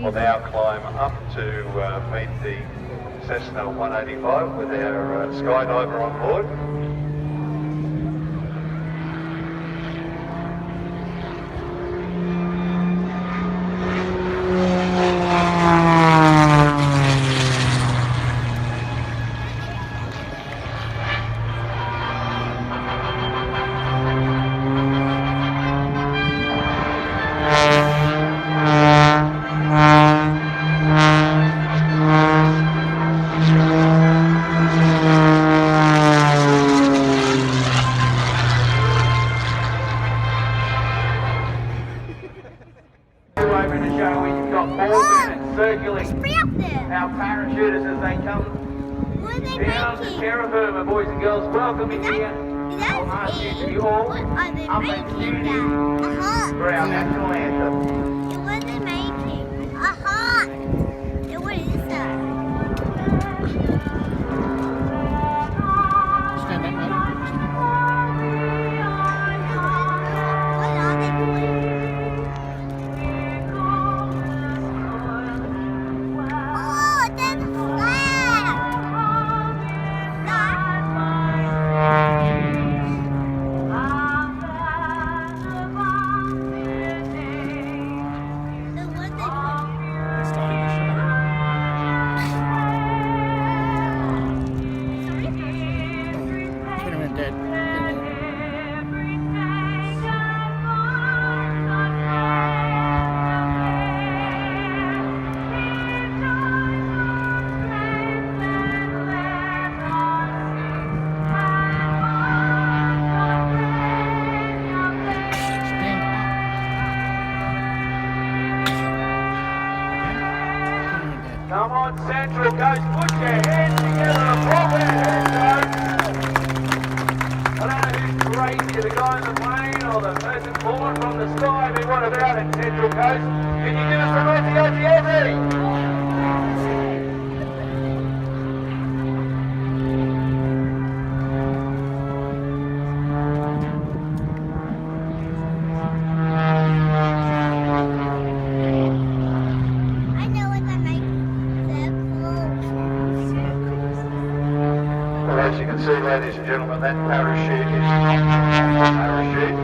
of our climb up to meet the Cessna 185 with our skydiver on board. Circling our parachuters as they come down to terra firma, boys and girls. Welcome in here. I'll ask you to be all up and tuning for our national anthem. What are they making? What is that? Stand up, mate. What are they doing? Come on, Central Coast, put your hands together and pop that hand, I don't know who's crazy, the guy in the plane or the person falling from the sky. I mean, what about it, Central Coast? Can you give us some Aussie, Aussie, Aussie? As you can see, ladies and gentlemen, that parachute is not a parachute.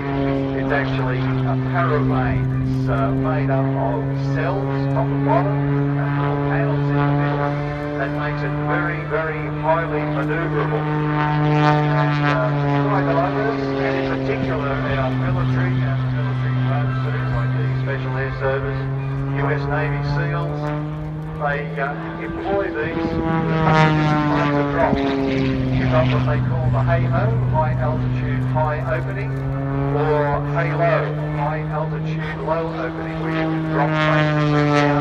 It's actually a paraplane. It's made up of cells top and bottom and little panels in the middle. That makes it very, very highly manoeuvrable. And skydivers, and in particular our military components like the Special Air Service, US Navy SEALs, they employ these types of drops. You've got what they call the HALO, high altitude high opening, or HALO, high altitude low opening, where you can drop basically down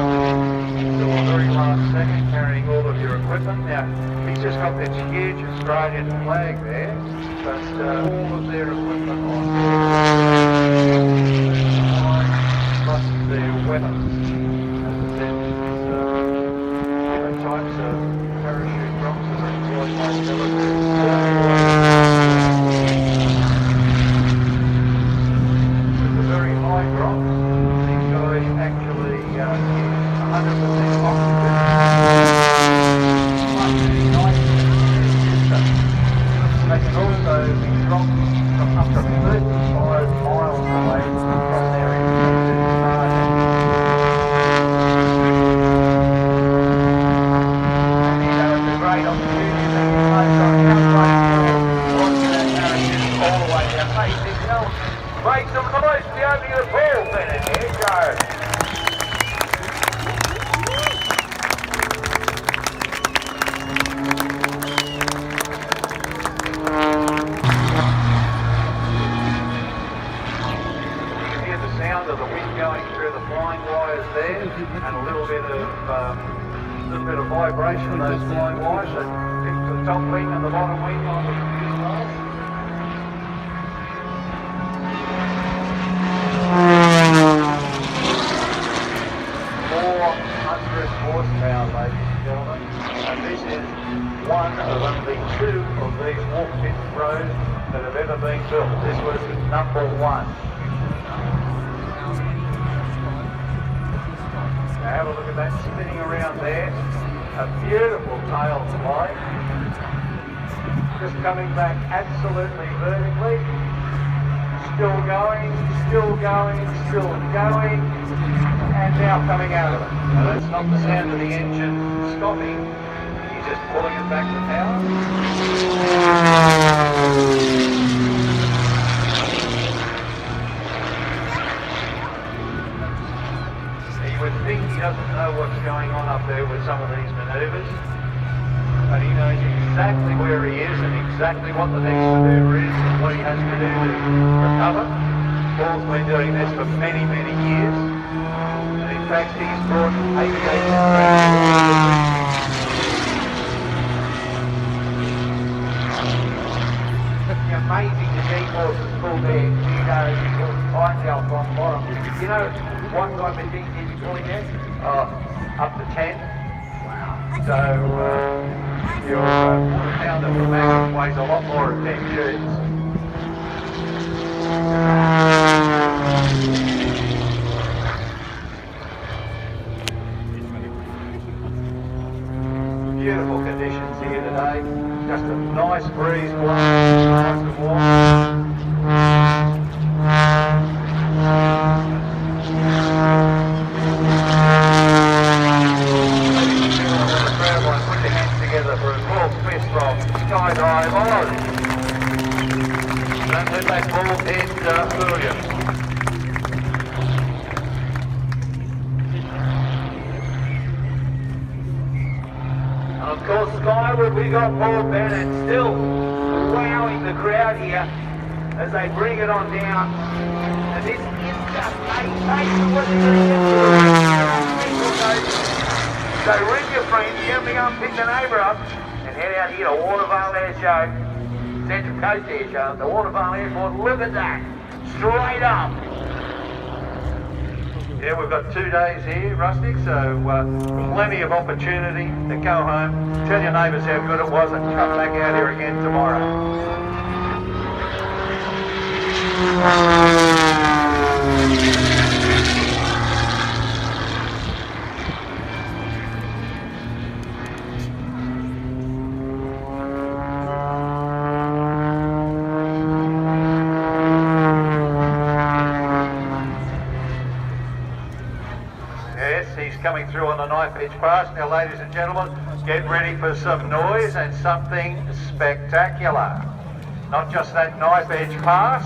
to a very last second carrying all of your equipment. Now, he's just got this huge Australian flag there, but all of their equipment on board, plus their weapons. Types of parachute drops that are employed by the military. It's a very high drop. These guys actually use 100% oxygen. They can also be dropped from up to 35 miles away from their intended target. Great opportunity that you place on calculating launching that parachute all the way down. Basic health. Make some noise for the opening of the pool, Bennett. Here you go. You can hear the sound of the wind going through the flying wires there, and a little bit of vibration of those flying wires that hit the top wing and the bottom wing on the fuselage. 400 horsepower, ladies and gentlemen, and this is one of only two of these warp pit roads that have ever been built. This was number one. Now have a look at that spinning around there. A beautiful tail fly. Just coming back absolutely vertically. Still going, still going, still going. And now coming out of it. Now that's not the sound of the engine stopping. He's just pulling it back to power. You would think he doesn't know what's going on up there with some of these manoeuvres, but he knows exactly where he is and exactly what the next manoeuvre is and what he has to do to recover. Paul's been doing this for many, many years, and in fact he's brought aviation. Amazing the G-forces pull there. He goes, he pulls tight out on bottom. You know, what kind of thing is he pulling there? Up to 10. Wow. So, your quarter pounder from Magnum weighs a lot more at 10 Gs. Beautiful conditions here today. Just a nice breeze blowing, nice and warm. Put your hands together for a full fist from Skydive Oz. Don't let that ball head fool you. And of course, skyward we got Paul Bennett still wowing the crowd here as they bring it on down. And this is just a taste of what you're going to get. So ring your friends, you me up, pick the neighbour up, and head out here to Watervale Air Show, Central Coast Air Show, the Watervale Airport. Look at that, straight up. Yeah, we've got 2 days here, Rustic, so plenty of opportunity to go home, tell your neighbours how good it was, and come back out here again tomorrow. He's coming through on the knife edge pass. Now, ladies and gentlemen, get ready for some noise and something spectacular. Not just that knife edge pass.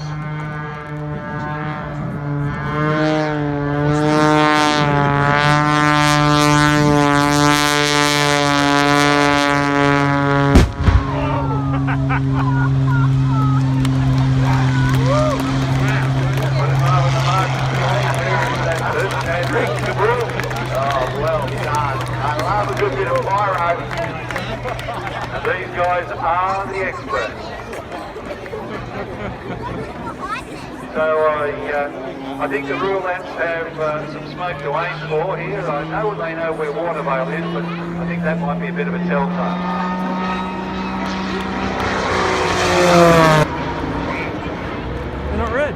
Well done. I love a good bit of pyro. And these guys are the experts. So I think the rule lamps have some smoke to aim for here. I know they know where Watervale is, but I think that might be a bit of a telltale. They're not red.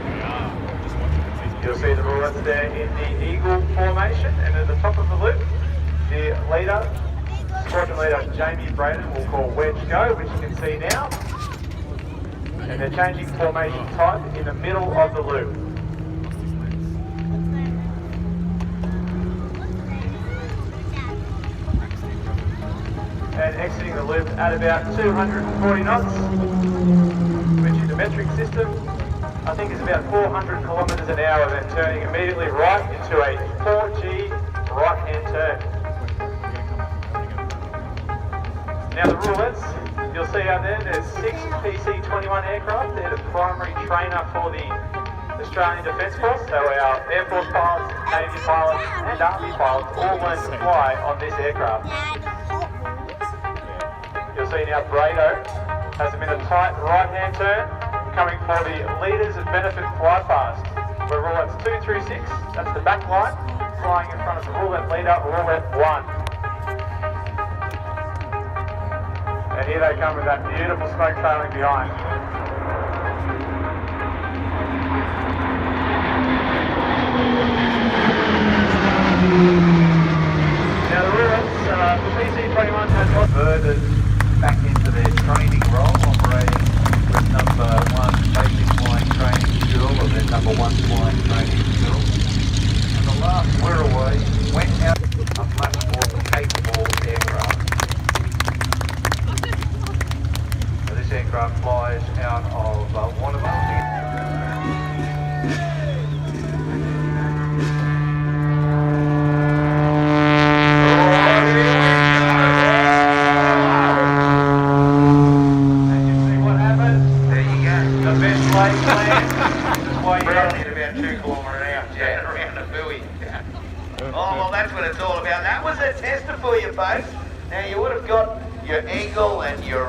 You'll see the roulettes there in the eagle formation, and at the top of the loop, the leader, squadron leader Jamie Braden, will call wedge go, which you can see now. And they're changing formation type in the middle of the loop. And exiting the loop at about 240 knots, which is a metric system. I think it's about 400 kilometres an hour, then turning immediately right into a 4G right-hand turn. Now the roulettes, you'll see out there, there's 6 PC-21 aircraft. They're the primary trainer for the Australian Defence Force. So our Air Force pilots, Navy pilots and Army pilots all learn to fly on this aircraft. You'll see now Brado has them in a tight right-hand turn, coming for the Leaders of Benefit Fly Past, where roulettes 2 through 6, that's the back line, flying in front of the roulette leader, roulette 1. And here they come with that beautiful smoke trailing behind. number one flying training film. And the last Wirraway went out a much more capable aircraft. Now, this aircraft flies out of Warrnambool. Oh, well, that's what it's all about. That was a tester for you, folks. Now, you would have got your angle and your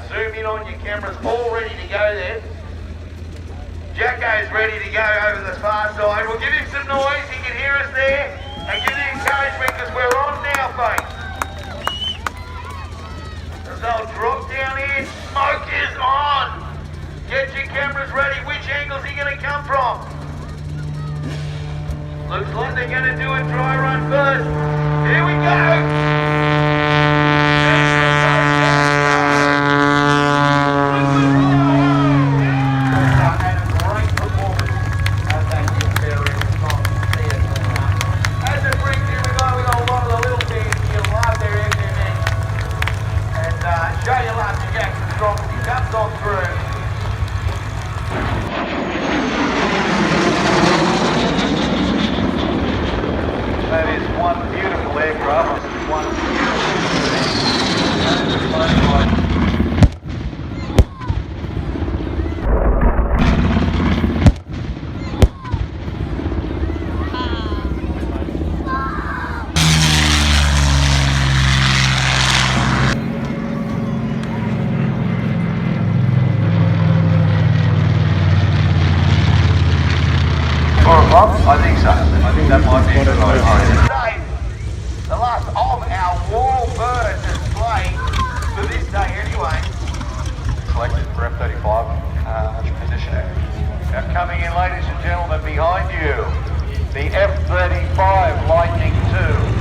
zoom in on your cameras all ready to go there. Jacko's ready to go over the far side. We'll give him some noise. He can hear us there. And give the encouragement because we're on now, folks. So drop down here. Smoke is on. Get your cameras ready. Which angle's he going to come from? Looks like they're going to do a dry run first. Here we go. And a great performance as that new aerial from CSL. As it brings you, we got a lot of the little teams. You love their FMN. And show your love to Jackson Strong as he comes on through. That is one beautiful aircraft. This is one I think so. I think that might be a good idea. The last of our warbird display for this day anyway. Selected for F-35 positioning. Now coming in, ladies and gentlemen, behind you, the F-35 Lightning II.